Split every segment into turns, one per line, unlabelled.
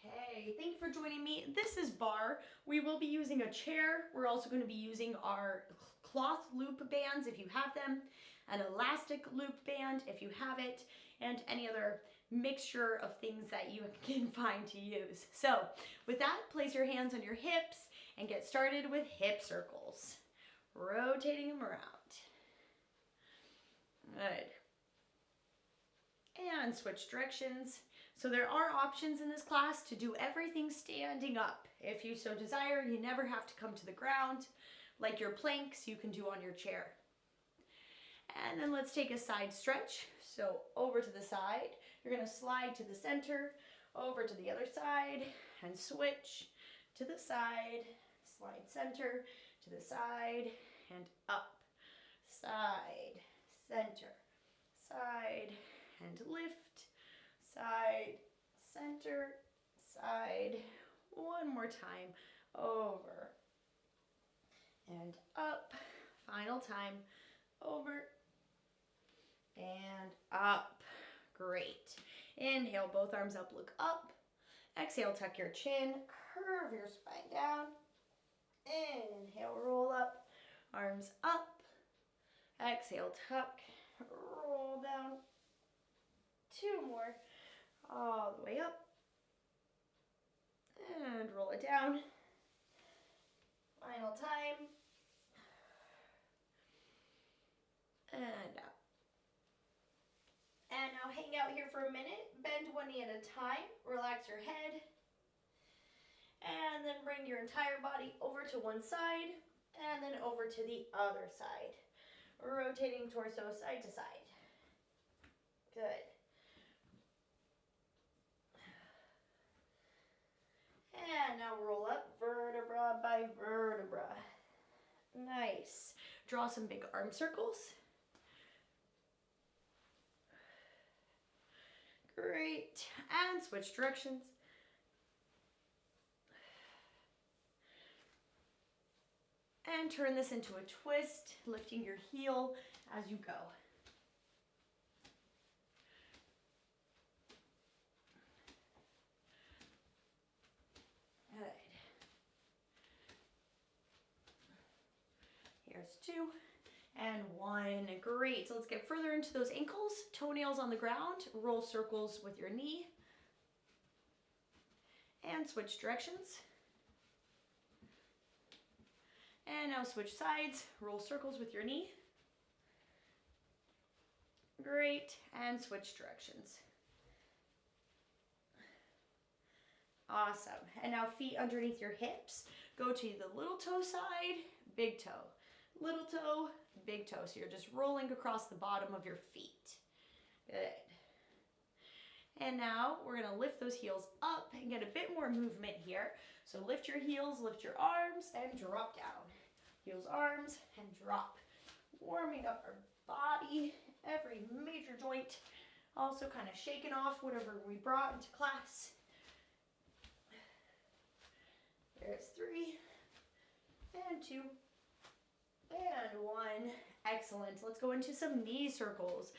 Okay, thank you for joining me. This is Barre. We will be using a chair. We're also going to be using our cloth loop bands if you have them, an elastic loop band if you have it, and any other mixture of things that you can find to use. So with that, place your hands on your hips and get started with hip circles, rotating them around. Good. And switch directions. So there are options in this class to do everything standing up. If you so desire, you never have to come to the ground. Like your planks, you can do on your chair. And then let's take a side stretch. So over to the side, you're gonna slide to the center, over to the other side, and switch to the side, slide center, to the side, and up, side, center, side, and lift, side, center, side. One more time, over and up. Final time, over and up. Great. Inhale, both arms up, look up. Exhale, tuck your chin, curve your spine down. Inhale, roll up, arms up. Exhale, tuck, roll down. Two more, all the way up. And roll it down. Final time. And up. And now hang out here for a minute. Bend one knee at a time. Relax your head. And then bring your entire body over to one side and then over to the other side. Rotating torso side to side. Good. And now roll up vertebra by vertebra. Nice. Draw some big arm circles. Great. And switch directions. And turn this into a twist, lifting your heel as you go. Good. Here's two and one. Great. So let's get further into those ankles. Toenails on the ground. Roll circles with your knee. And switch directions. And now switch sides. Roll circles with your knee. Great. And switch directions. Awesome. And now feet underneath your hips. Go to the little toe side, big toe. Little toe, big toe. So you're just rolling across the bottom of your feet. Good. And now we're going to lift those heels up and get a bit more movement here. So lift your heels, lift your arms, and drop down. Heels, arms, and drop. Warming up our body, every major joint. Also kind of shaking off whatever we brought into class. There's three, and two, and one. Excellent. Let's go into some knee circles.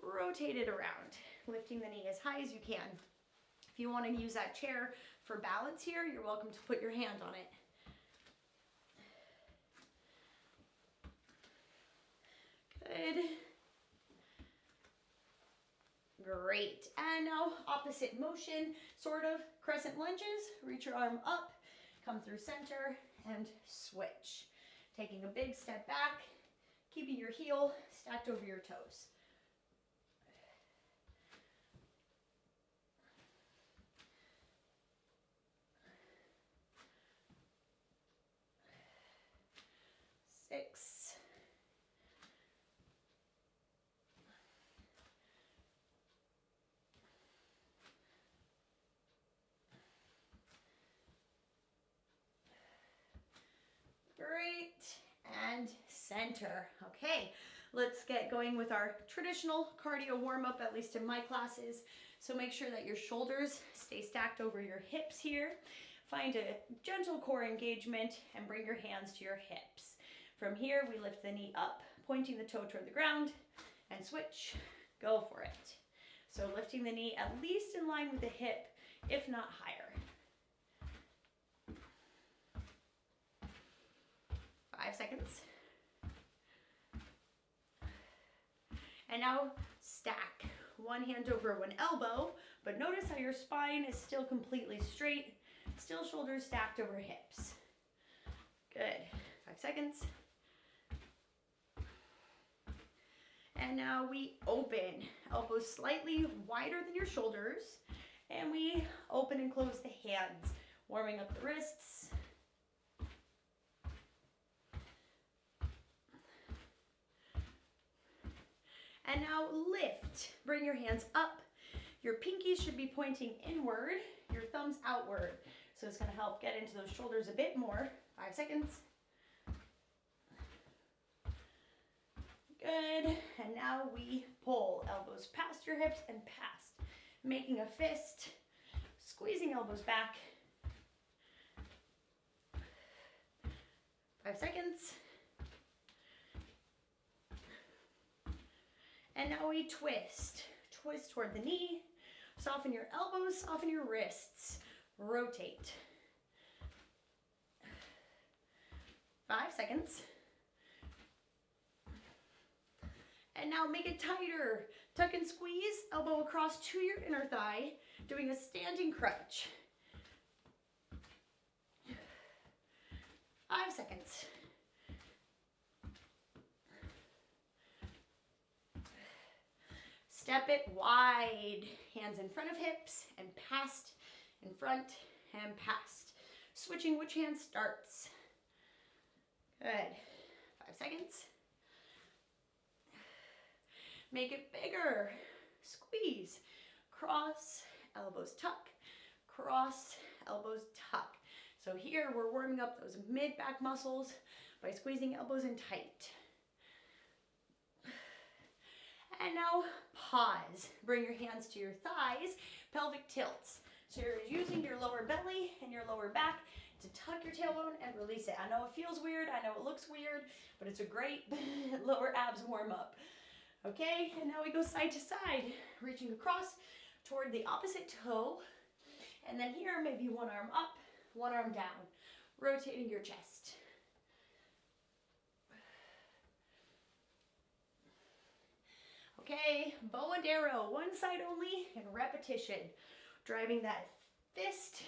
Rotate it around, lifting the knee as high as you can. If you want to use that chair for balance here, you're welcome to put your hand on it. Good. Great. And now opposite motion, sort of crescent lunges. Reach your arm up, come through center, and switch. Taking a big step back, keeping your heel stacked over your toes. Six. Great. And center. Okay, let's get going with our traditional cardio warm-up, at least in my classes. So make sure that your shoulders stay stacked over your hips here. Find a gentle core engagement and bring your hands to your hips. From here, we lift the knee up, pointing the toe toward the ground, and switch. Go for it. So lifting the knee at least in line with the hip, if not higher. 5 seconds. And now stack. One hand over one elbow, but notice how your spine is still completely straight, still shoulders stacked over hips. Good. 5 seconds. And now we open. Elbows slightly wider than your shoulders. And we open and close the hands, warming up the wrists. And now lift. Bring your hands up. Your pinkies should be pointing inward, your thumbs outward. So it's going to help get into those shoulders a bit more. 5 seconds. Good. And now we pull elbows past your hips and past, making a fist, squeezing elbows back. 5 seconds. And now we twist. Twist toward the knee. Soften your elbows, soften your wrists. Rotate. 5 seconds. And now make it tighter. Tuck and squeeze, elbow across to your inner thigh, doing a standing crunch. 5 seconds. Step it wide. Hands in front of hips and past, in front and past. Switching which hand starts. Good. 5 seconds. Make it bigger. Squeeze. Cross, elbows tuck. Cross, elbows tuck. So here we're warming up those mid-back muscles by squeezing elbows in tight. And now pause. Bring your hands to your thighs, pelvic tilts. So you're using your lower belly and your lower back to tuck your tailbone and release it. I know it feels weird, I know it looks weird, but it's a great lower abs warm up. Okay, and now we go side to side, reaching across toward the opposite toe. And then here, maybe one arm up, one arm down, rotating your chest. Okay, bow and arrow, one side only, and repetition. Driving that fist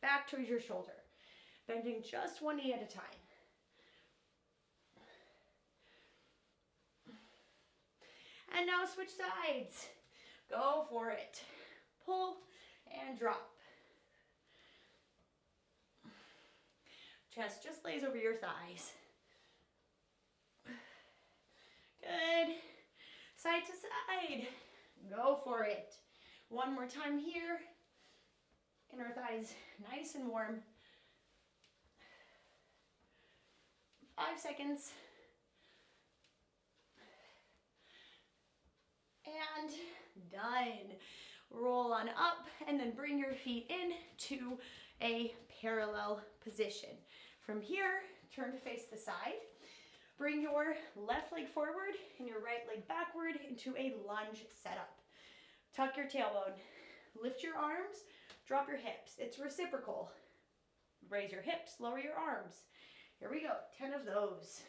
back towards your shoulder. Bending just one knee at a time. And now switch sides. Go for it. Pull and drop. Chest just lays over your thighs. Good. Side to side. Go for it. One more time here. Inner thighs nice and warm. 5 seconds. And done. Roll on up and then bring your feet in to a parallel position. From here, turn to face the side. Bring your left leg forward and your right leg backward into a lunge setup. Tuck your tailbone. Lift your arms, drop your hips. It's reciprocal. Raise your hips, lower your arms. Here we go, 10 of those.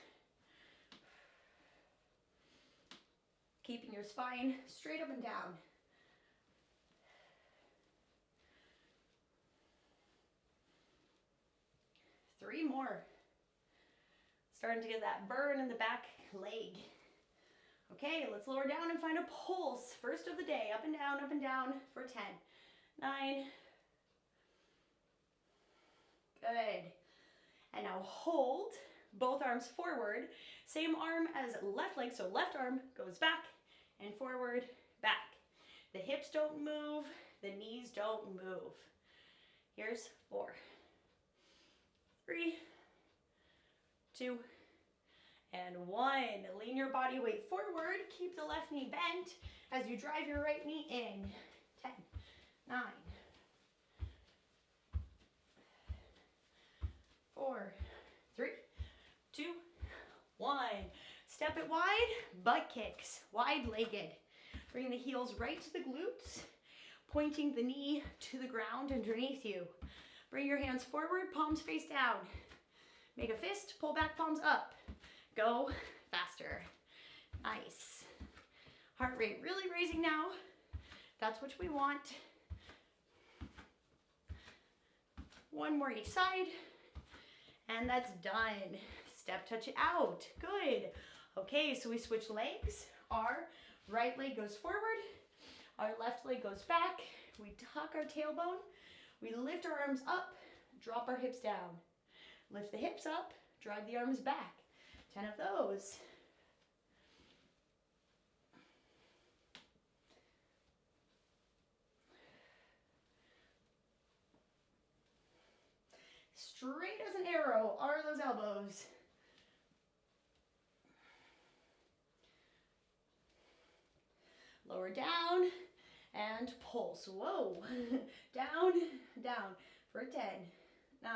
Keeping your spine straight up and down. Three more. Starting to get that burn in the back leg. Okay, let's lower down and find a pulse. First of the day, up and down for 10. 9. Good. And now hold both arms forward. Same arm as left leg, so left arm goes back and forward, back. The hips don't move, the knees don't move. Here's 4. 3, 2, and 1. Lean your body weight forward. Keep the left knee bent as you drive your right knee in. 10, 9, 4, 3, 2, 1. Step it wide, butt kicks, wide-legged. Bring the heels right to the glutes. pointing the knee to the ground underneath you. Bring your hands forward, palms face down. Make a fist, pull back, palms up. Go faster. Nice. Heart rate really raising now. That's what we want. One more each side. And that's done. Step touch it out. Good. Okay, so we switch legs. Our right leg goes forward. Our left leg goes back. We tuck our tailbone. We lift our arms up, drop our hips down. Lift the hips up, drive the arms back. 10 of those. Straight as an arrow are those elbows. Lower down and pulse. Whoa. Down, down for 10, 9.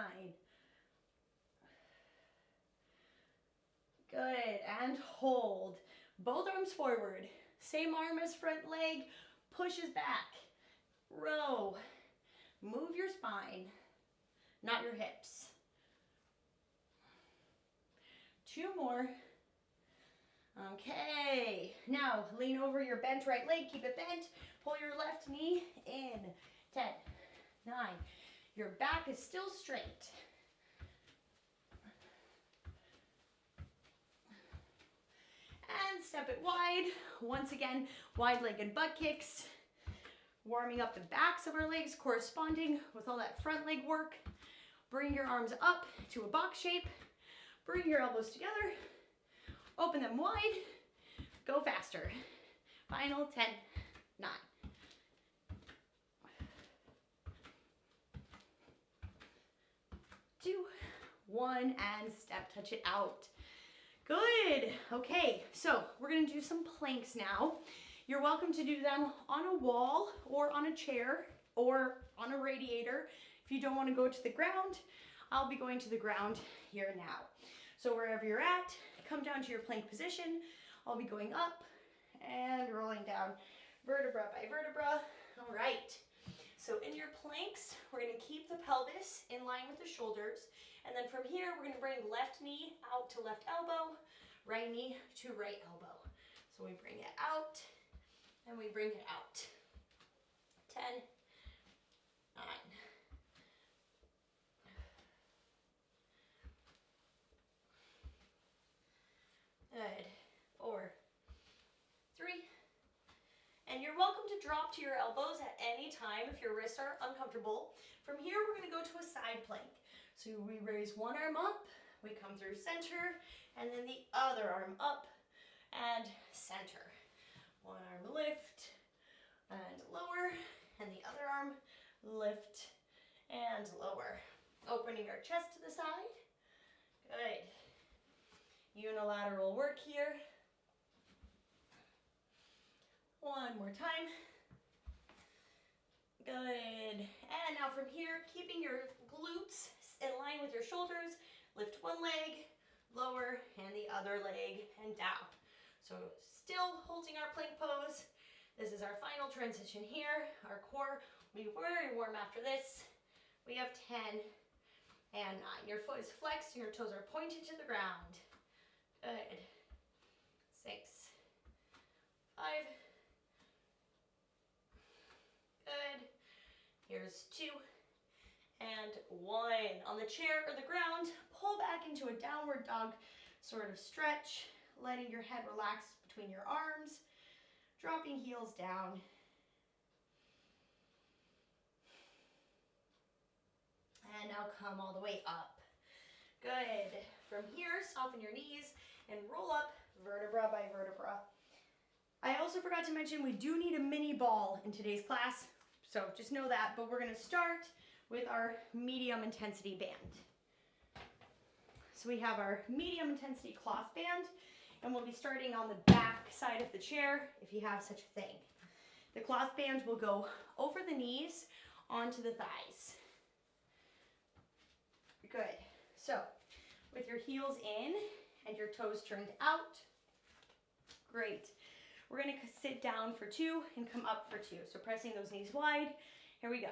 Good, and hold. Both arms forward. Same arm as front leg, pushes back. Row. Move your spine, not your hips. 2 more. Okay, now lean over your bent right leg, keep it bent. Pull your left knee in. 10, 9. Your back is still straight. And step it wide. Once again, wide-legged butt kicks. Warming up the backs of our legs, corresponding with all that front leg work. Bring your arms up to a box shape. Bring your elbows together. Open them wide. Go faster. Final 10, 9. Two, 1, and step touch it out. Good. Okay, so we're gonna do some planks now. You're welcome to do them on a wall or on a chair or on a radiator. If you don't want to go to the ground, I'll be going to the ground here now. So wherever you're at, come down to your plank position. I'll be going up and rolling down vertebra by vertebra. All right. So in your planks, we're going to keep the pelvis in line with the shoulders. And then from here, we're going to bring left knee out to left elbow, right knee to right elbow. So we bring it out and we bring it out. 10, 9. Good. 4, 3. And you're welcome to drop to your elbows at any time if your wrists are uncomfortable. From here, we're going to go to a side plank. So we raise one arm up, we come through center, and then the other arm up and center. One arm lift and lower, and the other arm lift and lower. Opening our chest to the side. Good. Unilateral work here. One more time. Good. And now from here, keeping your glutes in line with your shoulders, lift one leg, lower, and the other leg, and down. So still holding our plank pose. This is our final transition here. Our core will be very warm after this. We have 10 and 9. Your foot is flexed and your toes are pointed to the ground. Good. 6, 5. Good. Here's 2 and 1. On the chair or the ground, pull back into a downward dog sort of stretch, letting your head relax between your arms, dropping heels down. And now come all the way up. Good. From here, soften your knees and roll up vertebra by vertebra. I also forgot to mention we do need a mini ball in today's class, so just know that, but we're gonna start with our medium intensity band. So we have our medium intensity cloth band, and we'll be starting on the back side of the chair if you have such a thing. The cloth band will go over the knees onto the thighs. Good. So with your heels in and your toes turned out. Great. We're gonna sit down for 2 and come up for 2. So pressing those knees wide. Here we go.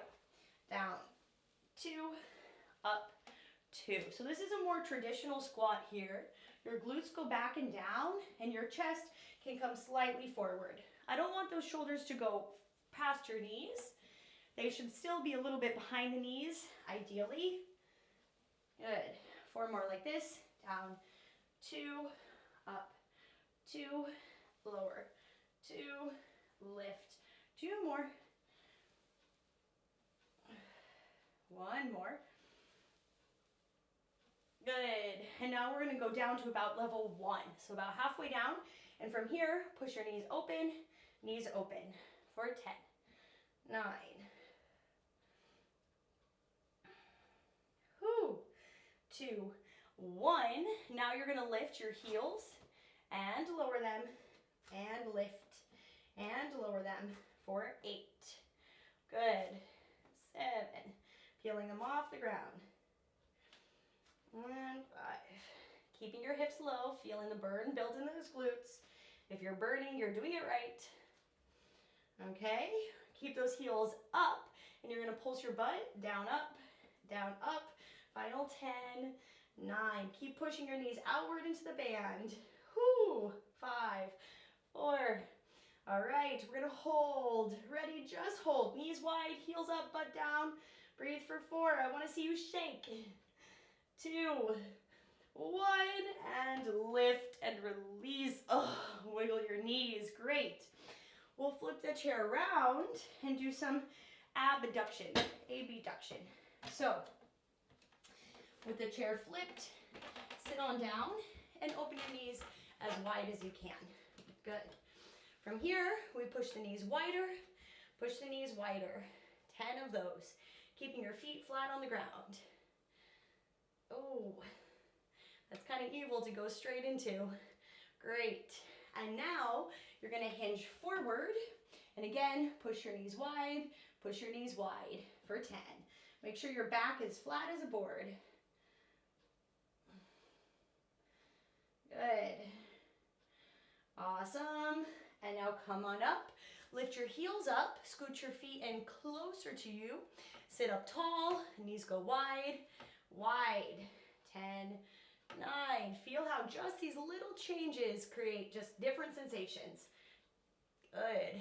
Down, 2, up, 2. So this is a more traditional squat here. Your glutes go back and down, and your chest can come slightly forward. I don't want those shoulders to go past your knees. They should still be a little bit behind the knees, ideally. Good. 4 more like this. Down, 2, up, 2, lower, 2, lift. 2 more. 1 more. Good. And now we're going to go down to about level 1. So about halfway down. And from here, push your knees open for 10, 9, 2, 1. Now you're going to lift your heels and lower them and lift and lower them for 8. Good. 7. Peeling them off the ground. And 5. Keeping your hips low, feeling the burn build in those glutes. If you're burning, you're doing it right. Okay, keep those heels up, and you're gonna pulse your butt down, up, final 10, 9, keep pushing your knees outward into the band. 5, 4, all right, we're gonna hold, ready, just hold, knees wide, heels up, butt down, breathe for 4, I wanna see you shake, 2, 1, and lift and release, wiggle your knees, great. We'll flip the chair around and do some abduction, abduction. So, with the chair flipped, sit on down and open your knees as wide as you can. Good. From here, we push the knees wider, 10 of those. Keeping your feet flat on the ground. Oh, that's kind of evil to go straight into. Great. And now you're going to hinge forward. And again, push your knees wide for 10. Make sure your back is flat as a board. Good. Awesome. And now come on up. Lift your heels up. Scoot your feet in closer to you. Sit up tall. Knees go wide. 10, 9. Feel how just these little changes create just different sensations. Good.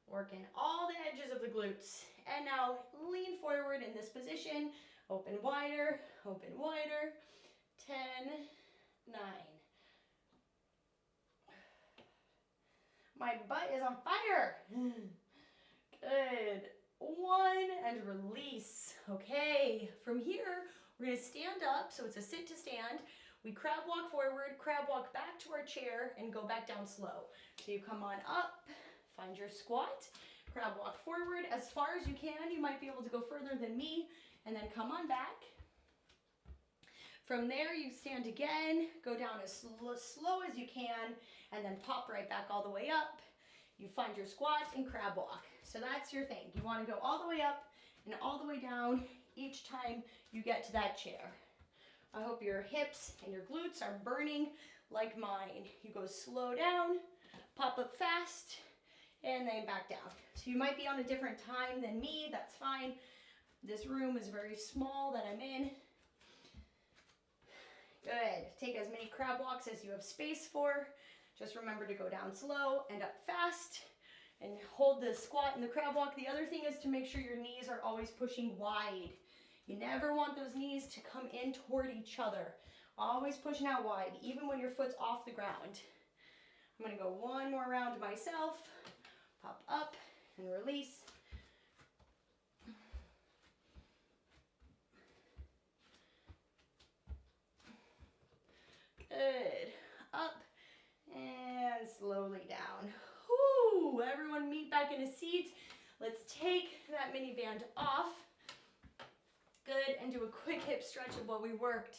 Working all the edges of the glutes. And now lean forward in this position. Open wider. 10, 9. My butt is on fire. Good. 1 and release. Okay, from here, we're going to stand up, so it's a sit to stand. We crab walk forward, crab walk back to our chair, and go back down slow. So you come on up, find your squat, crab walk forward as far as you can. You might be able to go further than me, and then come on back. From there, you stand again, go down as slow as you can, and then pop right back all the way up. You find your squat and crab walk. So that's your thing. You want to go all the way up and all the way down each time you get to that chair. I hope your hips and your glutes are burning like mine. You go slow down, pop up fast, and then back down. So you might be on a different time than me, that's fine. This room is very small that I'm in. Good. Take as many crab walks as you have space for. Just remember to go down slow and up fast. And hold the squat and the crab walk. The other thing is to make sure your knees are always pushing wide. You never want those knees to come in toward each other. Always pushing out wide, even when your foot's off the ground. I'm going to go 1 more round myself. Pop up and release. Good. Up and slowly down. Whoo! Everyone meet back in a seat. Let's take that mini band off. Good, and do a quick hip stretch of what we worked.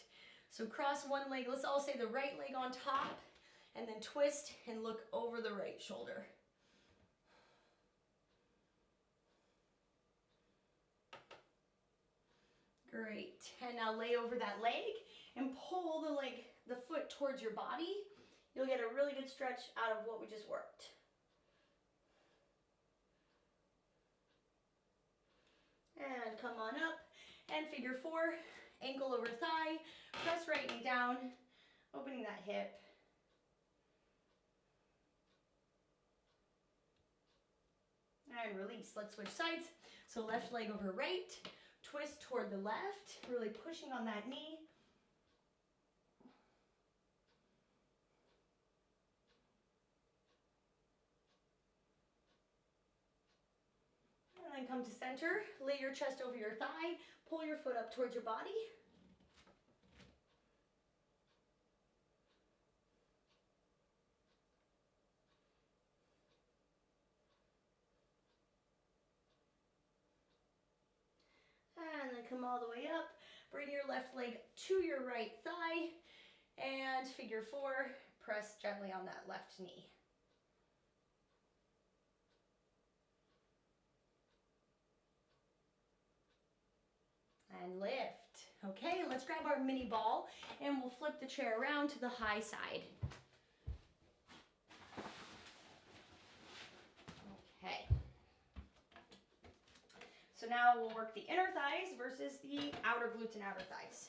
So cross one leg, let's all say the right leg on top, and then twist and look over the right shoulder. Great, and now lay over that leg and pull the foot towards your body. You'll get a really good stretch out of what we just worked. And come on up and figure 4, ankle over thigh, press right knee down, opening that hip. And release. Let's switch sides. So left leg over right, twist toward the left, really pushing on that knee. And then come to center, lay your chest over your thigh, pull your foot up towards your body. And then come all the way up, bring your left leg to your right thigh, and figure 4, press gently on that left knee. And lift. Okay, let's grab our mini ball and we'll flip the chair around to the high side. Okay. So now we'll work the inner thighs versus the outer glutes and outer thighs.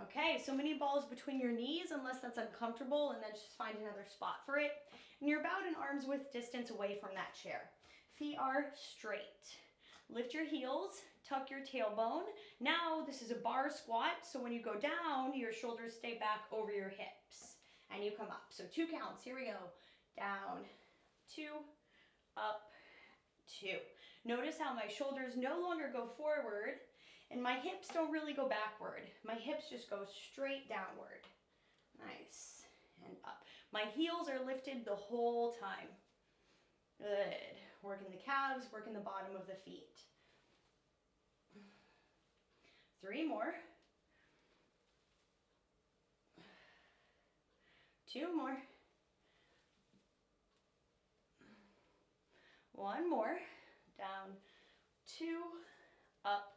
Okay, so mini balls between your knees unless that's uncomfortable, and then just find another spot for it. And you're about an arm's width distance away from that chair. Feet are straight. Lift your heels, tuck your tailbone. Now this is a bar squat, so when you go down, your shoulders stay back over your hips. And you come up. So 2 counts. Here we go. Down, 2, up, 2. Notice how my shoulders no longer go forward and my hips don't really go backward. My hips just go straight downward. Nice. And up. My heels are lifted the whole time. Good. Working the calves, working the bottom of the feet. 3 more. 2 more. 1 more. Down, 2, up,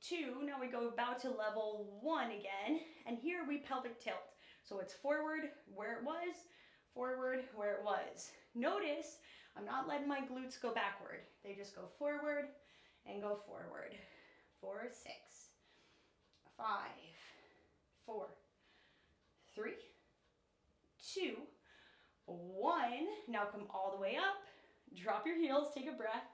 2. Now we go about to level 1 again. And here we pelvic tilt. So it's forward where it was, forward where it was. Notice I'm not letting my glutes go backward. They just go forward and go forward. 4, 6, 5, 4, 3, 2, 1. Now come all the way up. Drop your heels, take a breath.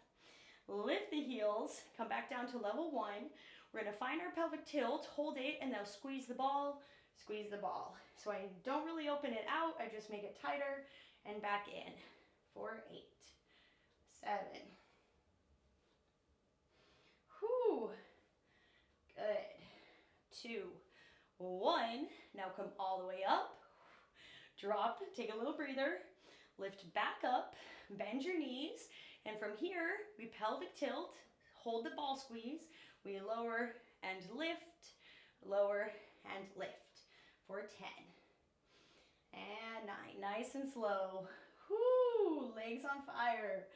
Lift the heels, come back down to level 1. We're gonna find our pelvic tilt, hold it, and now squeeze the ball, squeeze the ball. So I don't really open it out, I just make it tighter and back in. 4, 8, 7. Whew. Good. 2, 1. Now come all the way up. Drop, take a little breather. Lift back up, bend your knees. And from here, we pelvic tilt, hold the ball squeeze. We lower and lift, lower and lift for 10. And 9, nice and slow. Whoo, legs on fire.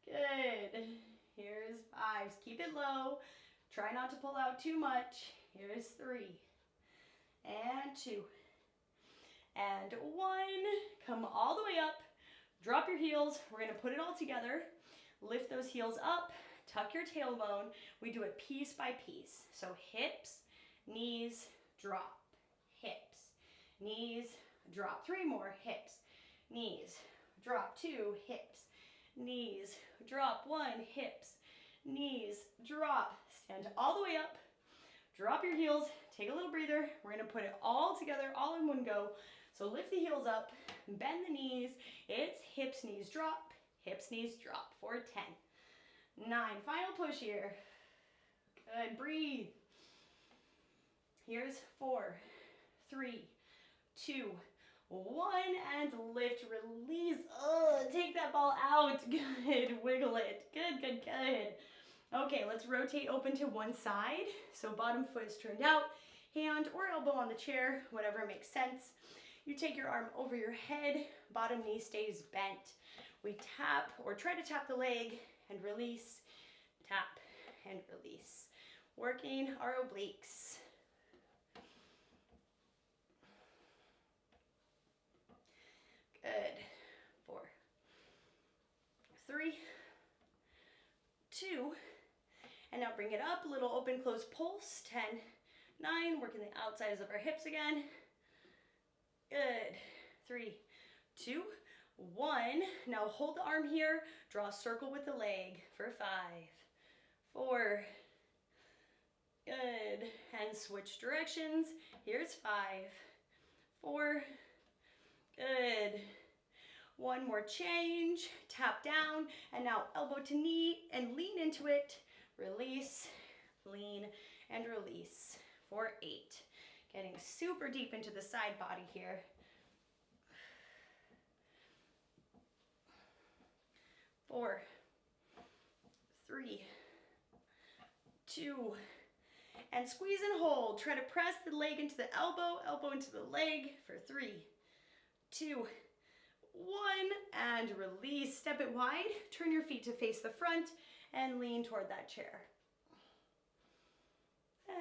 Good. Here's 5, keep it low. Try not to pull out too much. Here's 3, and 2, and 1. Come all the way up. Drop your heels. We're gonna put it all together. Lift those heels up, tuck your tailbone. We do it piece by piece. So hips, knees, drop, hips, knees, drop. 3 more, hips, knees, drop. 2, hips, knees, drop. 1, hips, knees, drop. Stand all the way up, drop your heels, take a little breather. We're gonna put it all together, all in one go. So lift the heels up, bend the knees. It's hips, knees, drop, hips, knees, drop for 10. 9, final push here. Good, breathe. Here's 4, 3, 2, 1, and lift, release. Take that ball out. Good, wiggle it. Good, good, good. Okay, let's rotate open to one side. So bottom foot is turned out, hand or elbow on the chair, whatever makes sense. You take your arm over your head, bottom knee stays bent. We tap or try to tap the leg and release, tap and release. Working our obliques. Good. 4, 3, 2, and now bring it up, little open, close pulse, 10, 9, working the outsides of our hips again. Good. 3, 2, 1. Now hold the arm here, draw a circle with the leg for 5, 4, good, and switch directions. Here's 5, 4, good. One more change, tap down, and now elbow to knee and lean into it. Release, lean, and release for 8. Getting super deep into the side body here. 4, 3, 2, and squeeze and hold. Try to press the leg into the elbow, elbow into the leg for 3, 2, 1, and release. Step it wide, turn your feet to face the front, and lean toward that chair.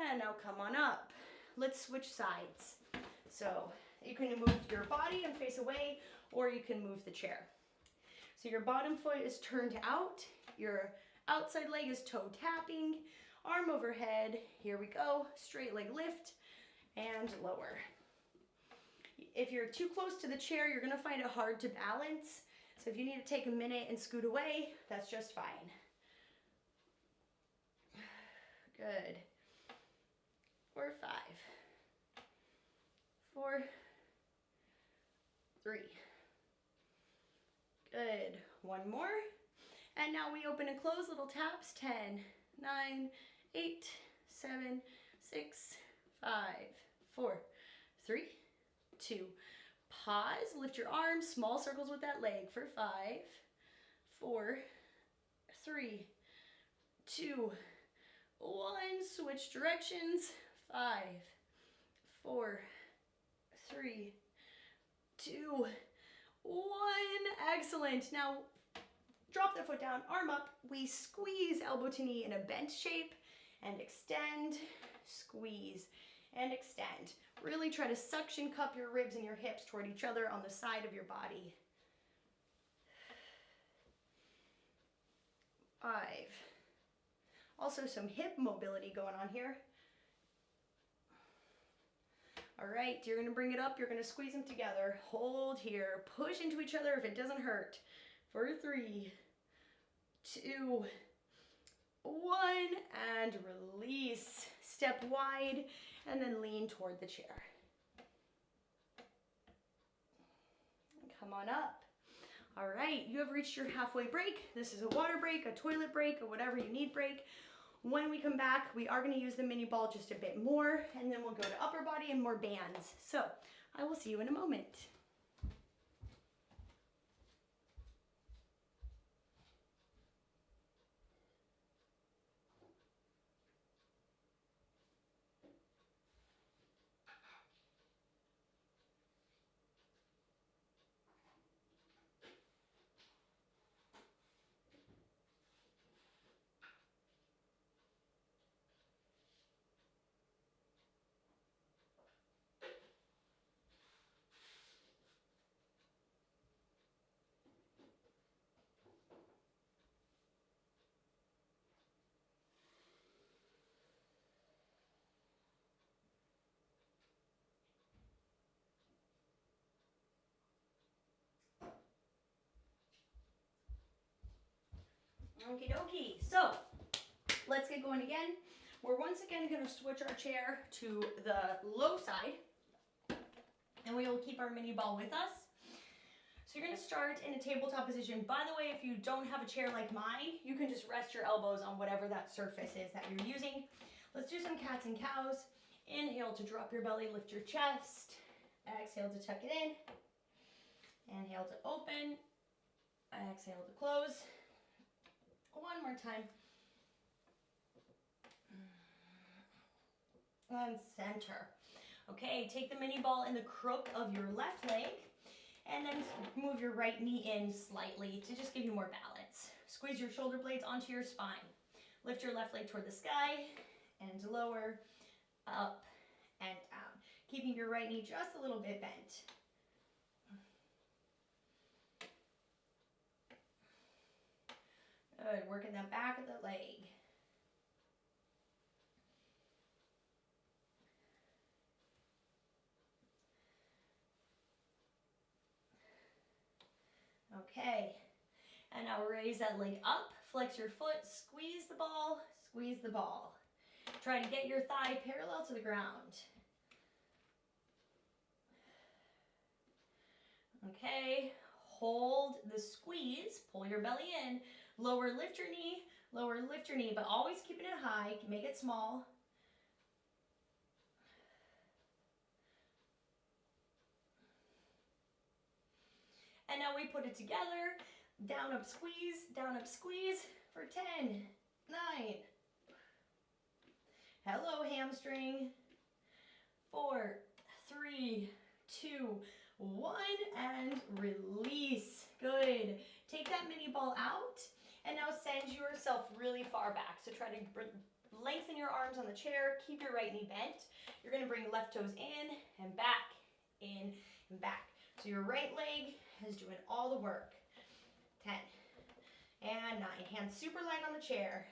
And now come on up. Let's switch sides. So you can move your body and face away, or you can move the chair. So your bottom foot is turned out, your outside leg is toe tapping, arm overhead. Here we go, straight leg lift and lower. If you're too close to the chair, you're gonna find it hard to balance. So if you need to take a minute and scoot away, that's just fine. Good. 4, 5, 4, 3. Good. One more. And now we open and close, little taps. 10, 9, 8, 7, 6, 5, 4, 3, 2. Pause, lift your arms, small circles with that leg for 5, 4, 3, 2, 1. Switch directions. 5, 4, 3, 2, 1. Excellent. Now drop the foot down, arm up. We squeeze elbow to knee in a bent shape and extend, squeeze, and extend. Really try to suction cup your ribs and your hips toward each other on the side of your body. 5. Also some hip mobility going on here. All right, you're gonna bring it up, you're gonna squeeze them together. Hold here, push into each other if it doesn't hurt. For 3, 2, 1, and release. Step wide, and then lean toward the chair. Come on up. All right, you have reached your halfway break. This is a water break, a toilet break, or whatever you need break. When we come back, we are going to use the mini ball just a bit more, and then we'll go to upper body and more bands. So I will see you in a moment. Okie dokie. So let's get going again. We're once again going to switch our chair to the low side, and we will keep our mini ball with us. So you're going to start in a tabletop position. By the way, if you don't have a chair like mine, you can just rest your elbows on whatever that surface is that you're using. Let's do some cats and cows. Inhale to drop your belly, lift your chest. Exhale to tuck it in. Inhale to open. Exhale to close. One more time. And center. Okay, take the mini ball in the crook of your left leg, and then move your right knee in slightly to just give you more balance. Squeeze your shoulder blades onto your spine. Lift your left leg toward the sky, and lower, up, and down. Keeping your right knee just a little bit bent. working the back of the leg. Okay, and now raise that leg up, flex your foot, squeeze the ball, squeeze the ball. Try to get your thigh parallel to the ground. Okay, hold the squeeze, pull your belly in, lower, lift your knee, but always keeping it high, make it small. And now we put it together, down, up, squeeze for 10, 9. Hello, hamstring. 4, 3, 2, 1, and release. Good. Take that mini ball out, and now send yourself really far back. So try to lengthen your arms on the chair, keep your right knee bent. You're gonna bring left toes in and back, in and back. So your right leg is doing all the work. 10 and 9. Hands super light on the chair.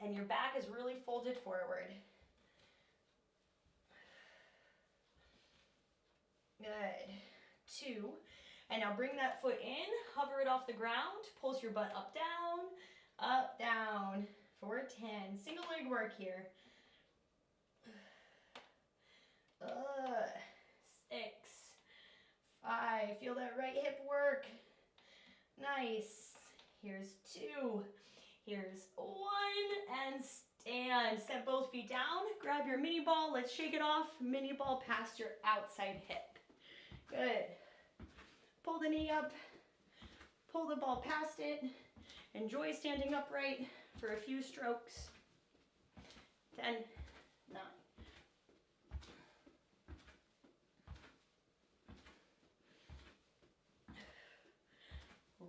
And your back is really folded forward. Good. 2. And now bring that foot in, hover it off the ground, pulse your butt up, down for 10. Single leg work here. 6, 5, feel that right hip work. Nice. Here's 2, here's 1, and stand. Set both feet down, grab your mini ball, let's shake it off. Mini ball past your outside hip. Good. Pull the knee up, pull the ball past it. Enjoy standing upright for a few strokes. 10, 9.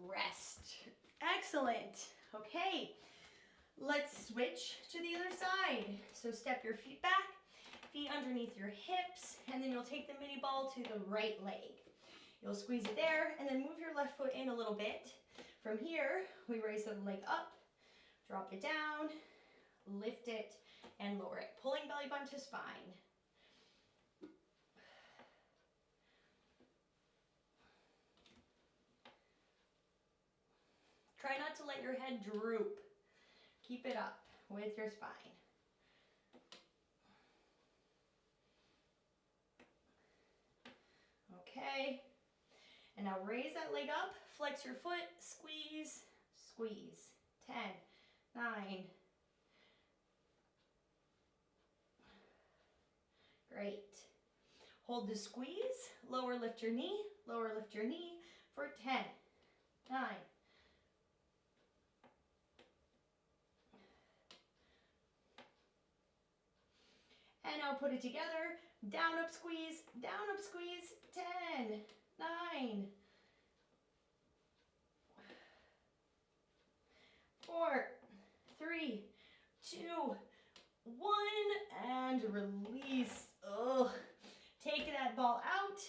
Rest. Excellent. Okay, let's switch to the other side. So step your feet back, feet underneath your hips, and then you'll take the mini ball to the right leg. You'll squeeze it there, and then move your left foot in a little bit. From here, we raise the leg up, drop it down, lift it, and lower it, pulling belly button to spine. Try not to let your head droop. Keep it up with your spine. Okay. And now raise that leg up, flex your foot, squeeze, squeeze. 10, 9. Great. Hold the squeeze, lower, lift your knee for 10, 9. And now put it together, down, up, squeeze, 10, 9, 4, 3, 2, 1, and release. Ugh. Take that ball out,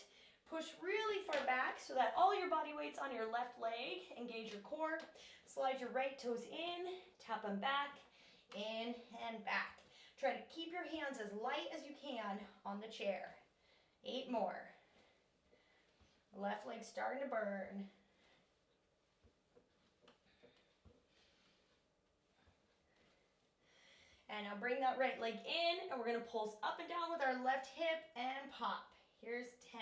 push really far back so that all your body weight's on your left leg. Engage your core, slide your right toes in, tap them back, in and back. Try to keep your hands as light as you can on the chair. 8 more. Left leg starting to burn. And now bring that right leg in, and we're gonna pulse up and down with our left hip and pop. Here's 10,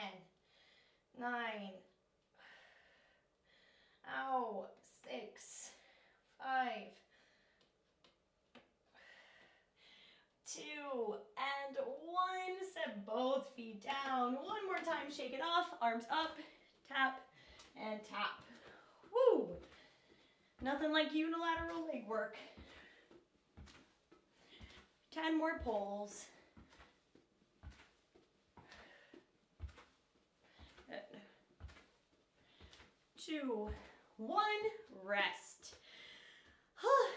9, ow, 6, 5, 2, and 1. Set both feet down. One more time, shake it off. Arms up, tap, and tap. Woo! Nothing like unilateral leg work. 10 more pulls. Good. 2, 1, rest.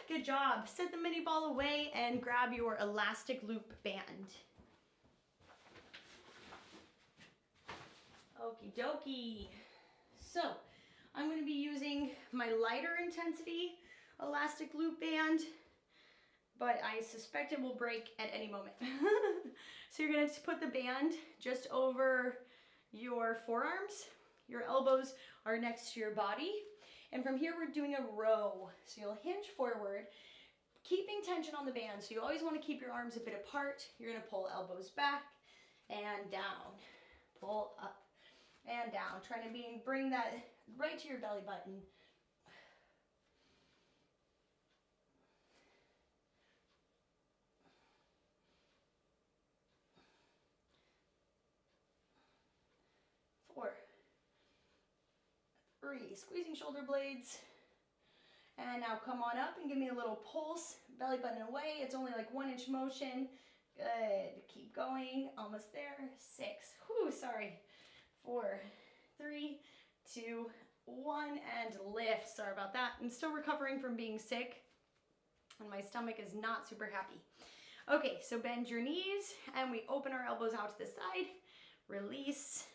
Good job. Set the mini ball away and grab your elastic loop band. Okie dokie. So I'm going to be using my lighter intensity elastic loop band, but I suspect it will break at any moment. So you're gonna put the band just over your forearms. Your elbows are next to your body. And from here, we're doing a row. So you'll hinge forward, keeping tension on the band. So you always want to keep your arms a bit apart. You're going to pull elbows back and down. Pull up and down. Trying to bring that right to your belly button. Four, three, squeezing shoulder blades. And now come on up and give me a little pulse, belly button away. It's only like 1 inch motion. Good, keep going, almost there. 6, whew, sorry. 4, 3, 2, 1, and lift. Sorry about that. I'm still recovering from being sick, and my stomach is not super happy. Okay, so bend your knees, and we open our elbows out to the side. Release,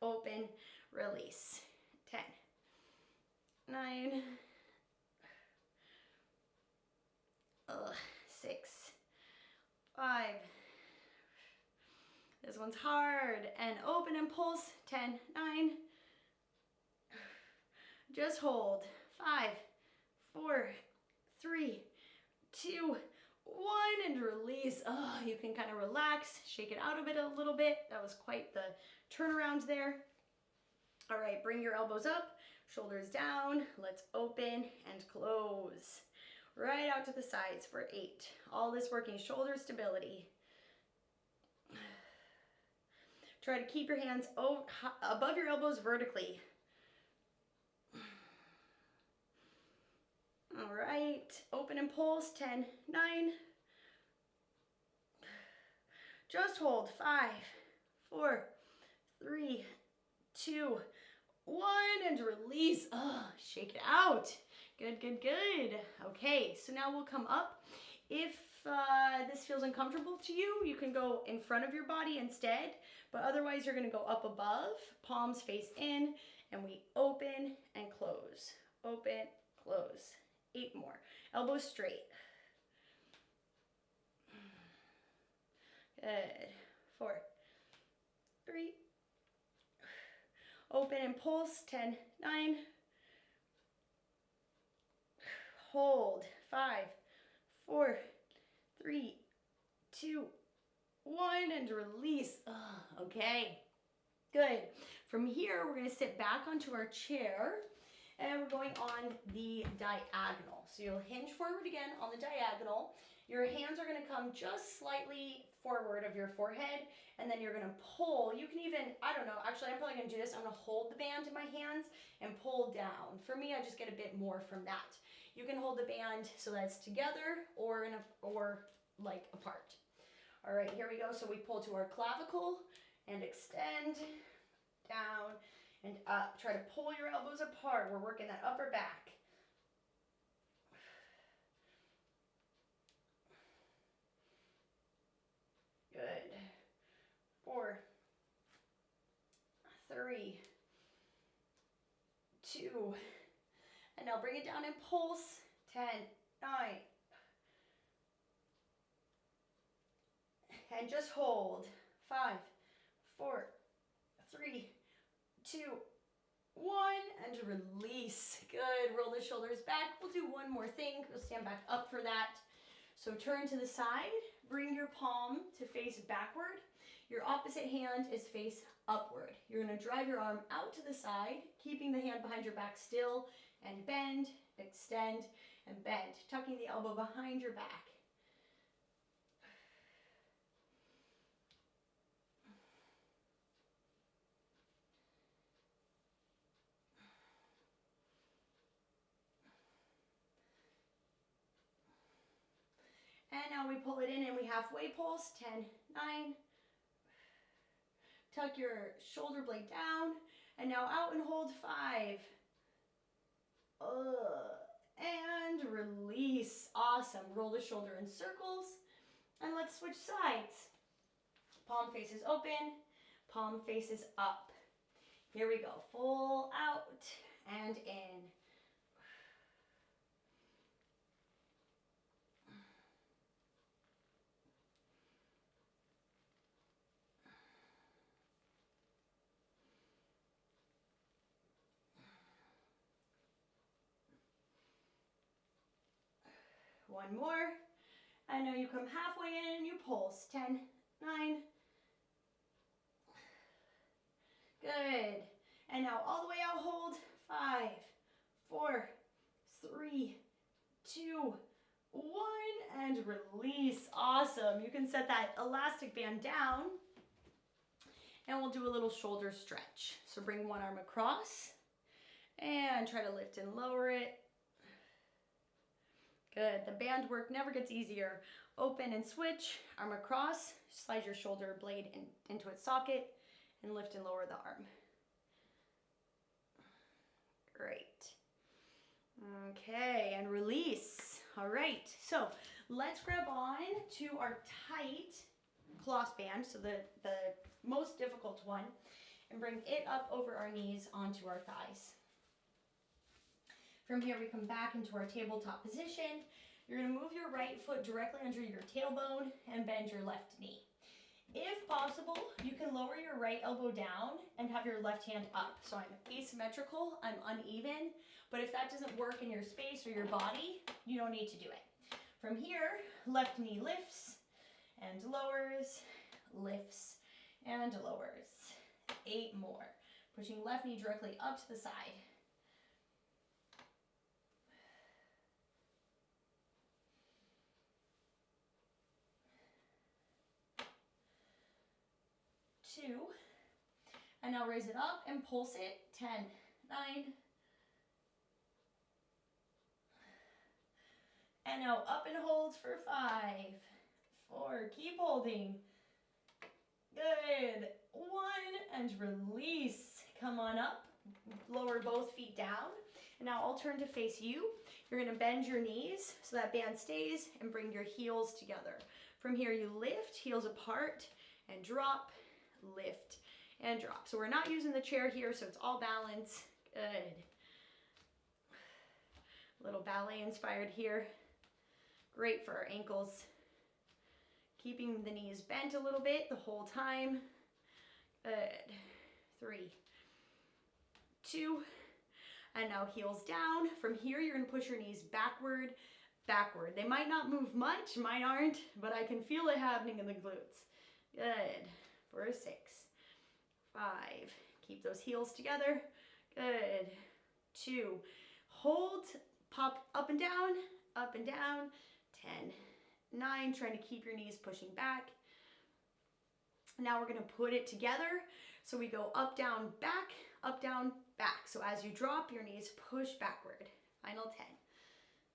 open, release. 10, 9, 6, 5. This one's hard. And open and pulse. 10, 9. Just hold. 5, 4, 3, 2, 1, and release. Oh, you can kind of relax, shake it out a little bit. That was quite the turnaround there. All right, bring your elbows up, shoulders down. Let's open and close. Right out to the sides for 8. All this working shoulder stability. Try to keep your hands above your elbows vertically. All right, open and pulse. 10, 9. Just hold. 5, 4, 3, 2, 1, and release. Oh, shake it out. Good, good, good. Okay, so now we'll come up. If this feels uncomfortable to you, you can go in front of your body instead, but otherwise you're gonna go up above, palms face in, and we open and close. Open, close. 8 more. Elbows straight. Good. 4, 3. Open and pulse. 10, 9. Hold. 5, 4, 3, 2, 1, and release. Okay, good. From here, we're going to sit back onto our chair, and we're going on the diagonal. So you'll hinge forward again on the diagonal. Your hands are going to come just slightly forward of your forehead, and then you're going to pull. You can even, I don't know, actually I'm probably going to do this. I'm going to hold the band in my hands and pull down. For me, I just get a bit more from that. You can hold the band so that it's together or like apart. All right, here we go. So we pull to our clavicle and extend down and up. Try to pull your elbows apart. We're working that upper back. Good. 4, 3, 2, and now bring it down and pulse. 10, 9, and just hold. 5, 4, 3, 2, 1, and release. Good. Roll the shoulders back. We'll do one more thing. We'll stand back up for that. So turn to the side. Bring your palm to face backward. Your opposite hand is face upward. You're going to drive your arm out to the side, keeping the hand behind your back still, and bend, extend, and bend, tucking the elbow behind your back. And now we pull it in and we halfway pulse. 10, 9. Tuck your shoulder blade down. And now out and hold. 5. And release. Awesome. Roll the shoulder in circles. And let's switch sides. Palm faces open. Palm faces up. Here we go. Full out and in. One more. And now you come halfway in and you pulse. 10, 9. Good. And now all the way out, hold. 5, 4, 3, 2, 1, and release. Awesome. You can set that elastic band down, and we'll do a little shoulder stretch. So bring one arm across, and try to lift and lower it. Good. The band work never gets easier. Open and switch, arm across, slide your shoulder blade into its socket, and lift and lower the arm. Great. Okay, and release. All right, so let's grab on to our tight cloth band, so the most difficult one, and bring it up over our knees onto our thighs. From here, we come back into our tabletop position. You're gonna move your right foot directly under your tailbone and bend your left knee. If possible, you can lower your right elbow down and have your left hand up. So I'm asymmetrical, I'm uneven, but if that doesn't work in your space or your body, you don't need to do it. From here, left knee lifts and lowers, lifts and lowers. 8 more. Pushing left knee directly up to the side. 2, and now raise it up and pulse it. 10, 9, and now up and hold for 5, 4, keep holding. Good. 1, and release. Come on up, lower both feet down, and now I'll turn to face you. You're gonna bend your knees so that band stays and bring your heels together. From here you lift, heels apart, and drop, lift, and drop. So we're not using the chair here, so it's all balance. Good. A little ballet inspired here. Great for our ankles. Keeping the knees bent a little bit the whole time. Good. 3, 2, and now heels down. From here, you're gonna push your knees backward, backward. They might not move much, mine aren't, but I can feel it happening in the glutes. Good. For 6, 5, keep those heels together. Good. 2, hold, pop up and down, 10, 9, trying to keep your knees pushing back. Now we're gonna put it together. So we go up, down, back, back. So as you drop, your knees push backward. Final 10,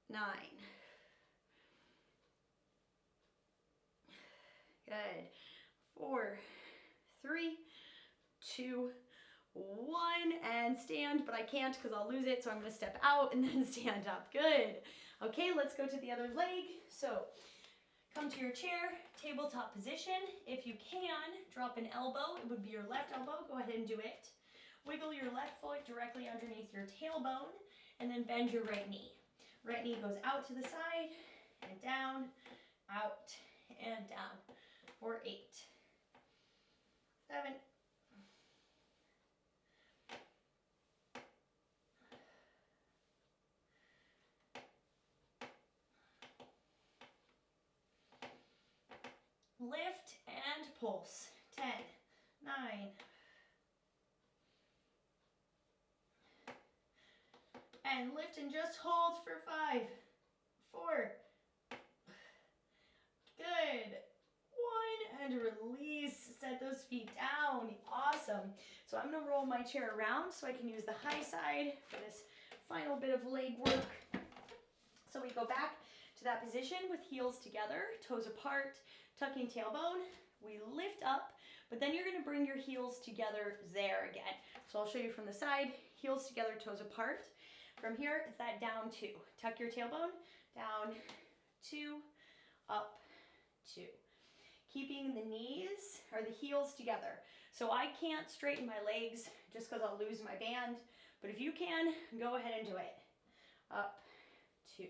9. Good. 4, 3, 2, 1, and stand, but I can't because I'll lose it, so I'm gonna step out and then stand up. Good. Okay, let's go to the other leg. So come to your chair, tabletop position. If you can, drop an elbow. It would be your left elbow. Go ahead and do it. Wiggle your left foot directly underneath your tailbone, and then bend your right knee. Right knee goes out to the side, and down, out, and down. For 8, 7, 8. Lift and pulse. 10, 9, and lift and just hold for 5, 4, good, 1, and release. Set those feet down. Awesome. So I'm gonna roll my chair around so I can use the high side for this final bit of leg work. So we go back to that position with heels together, toes apart, tucking tailbone. We lift up, but then you're gonna bring your heels together there again. So I'll show you from the side, heels together, toes apart. From here, it's that down 2. Tuck your tailbone, down 2, up 2. Keeping the knees or the heels together. So I can't straighten my legs just because I'll lose my band, but if you can, go ahead and do it. Up 2,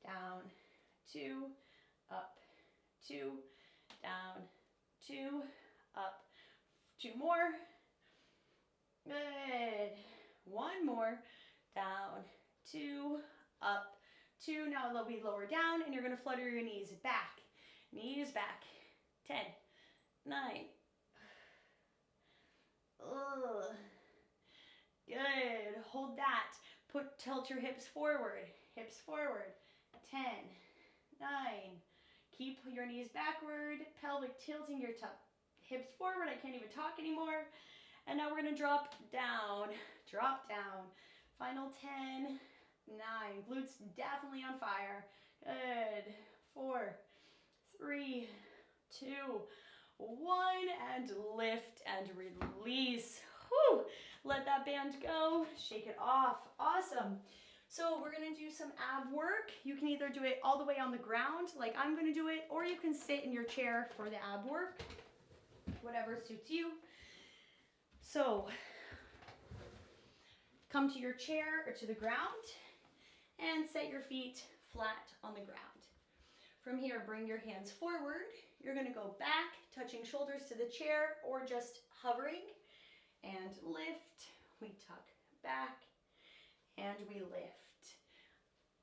down 2, up 2, down 2, up 2 more. Good. 1 more. Down 2, up 2, now we lower down, and you're gonna flutter your knees back. Knees back. 10, 9. Ugh. Good, hold that. Tilt your hips forward, 10, 9. Keep your knees backward, pelvic tilting your hips forward. I can't even talk anymore. And now we're gonna drop down. Final 10, 9. Glutes definitely on fire. Good. 4, 3, 2, 1. And lift and release. Whew. Let that band go. Shake it off. Awesome. So we're gonna do some ab work. You can either do it all the way on the ground, like I'm gonna do it, or you can sit in your chair for the ab work. Whatever suits you. So come to your chair or to the ground and set your feet flat on the ground. From here, bring your hands forward. You're gonna go back, touching shoulders to the chair or just hovering, and lift. We tuck back and we lift.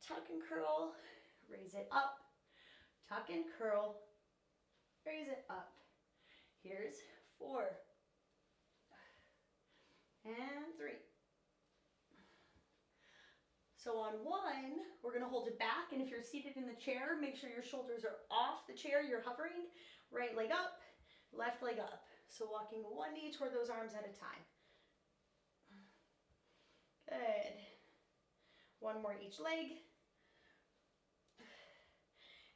Tuck and curl, raise it up. Tuck and curl, raise it up. Here's 4 and 3. So on 1, we're gonna hold it back, and if you're seated in the chair, make sure your shoulders are off the chair, you're hovering. Right leg up, left leg up. So walking one knee toward those arms at a time. Good. One more each leg.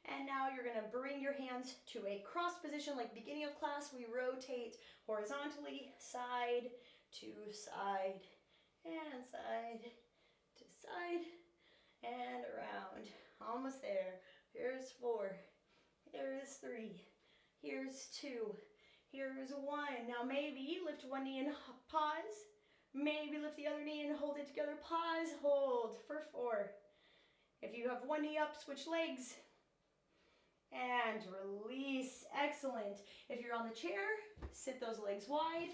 And now you're gonna bring your hands to a cross position like beginning of class. We rotate horizontally, side to side, and side to side, and around. Almost there. Here's 4, here's 3, here's 2, here's 1. Now maybe lift one knee and pause. Maybe lift the other knee and hold it together. Pause, hold for 4. If you have one knee up, switch legs. And release. Excellent. If you're on the chair, sit those legs wide.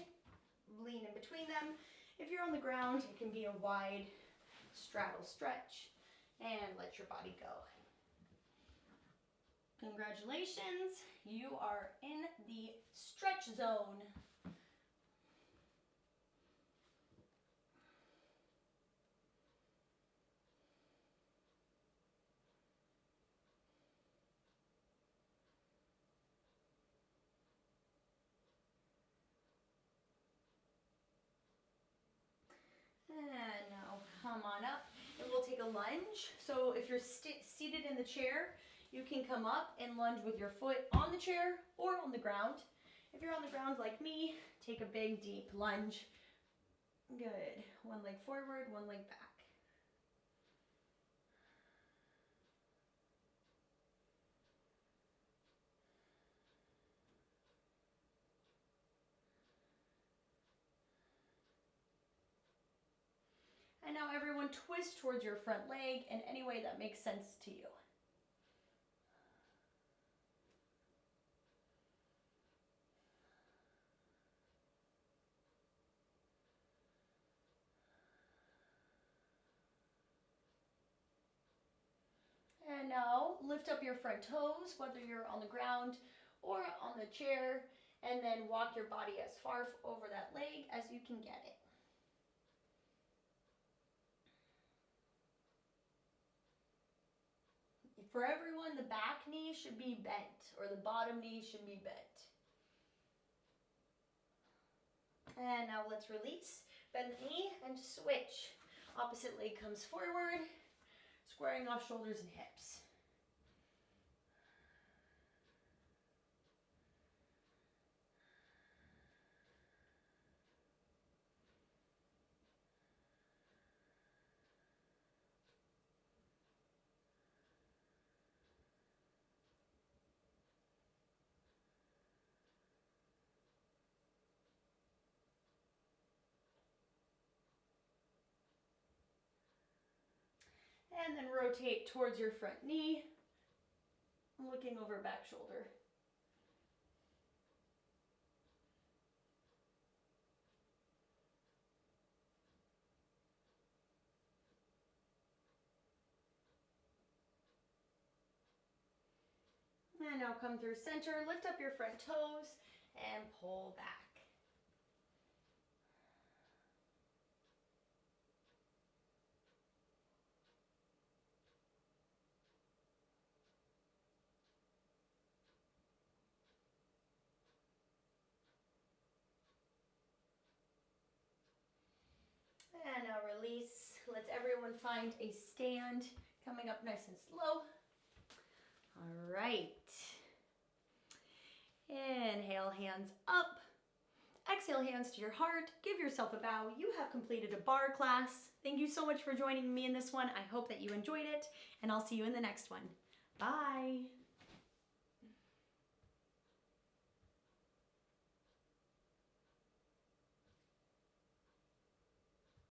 Lean in between them. If you're on the ground, it can be a wide straddle stretch. And let your body go. Congratulations. You are in the stretch zone. And now come on up, and we'll take a lunge. So if you're seated in the chair, you can come up and lunge with your foot on the chair or on the ground. If you're on the ground like me, take a big deep lunge. Good. One leg forward, one leg back. And now everyone twist towards your front leg in any way that makes sense to you. And now lift up your front toes, whether you're on the ground or on the chair, and then walk your body as far over that leg as you can get it. For everyone, the back knee should be bent, or the bottom knee should be bent. And now let's release. Bend the knee and switch. Opposite leg comes forward, squaring off shoulders and hips. And then rotate towards your front knee, looking over back shoulder. And now come through center, lift up your front toes, and pull back. And now release. Let's everyone find a stand. Coming up nice and slow. All right. Inhale, hands up. Exhale, hands to your heart. Give yourself a bow. You have completed a barre class. Thank you so much for joining me in this one. I hope that you enjoyed it, and I'll see you in the next one. Bye.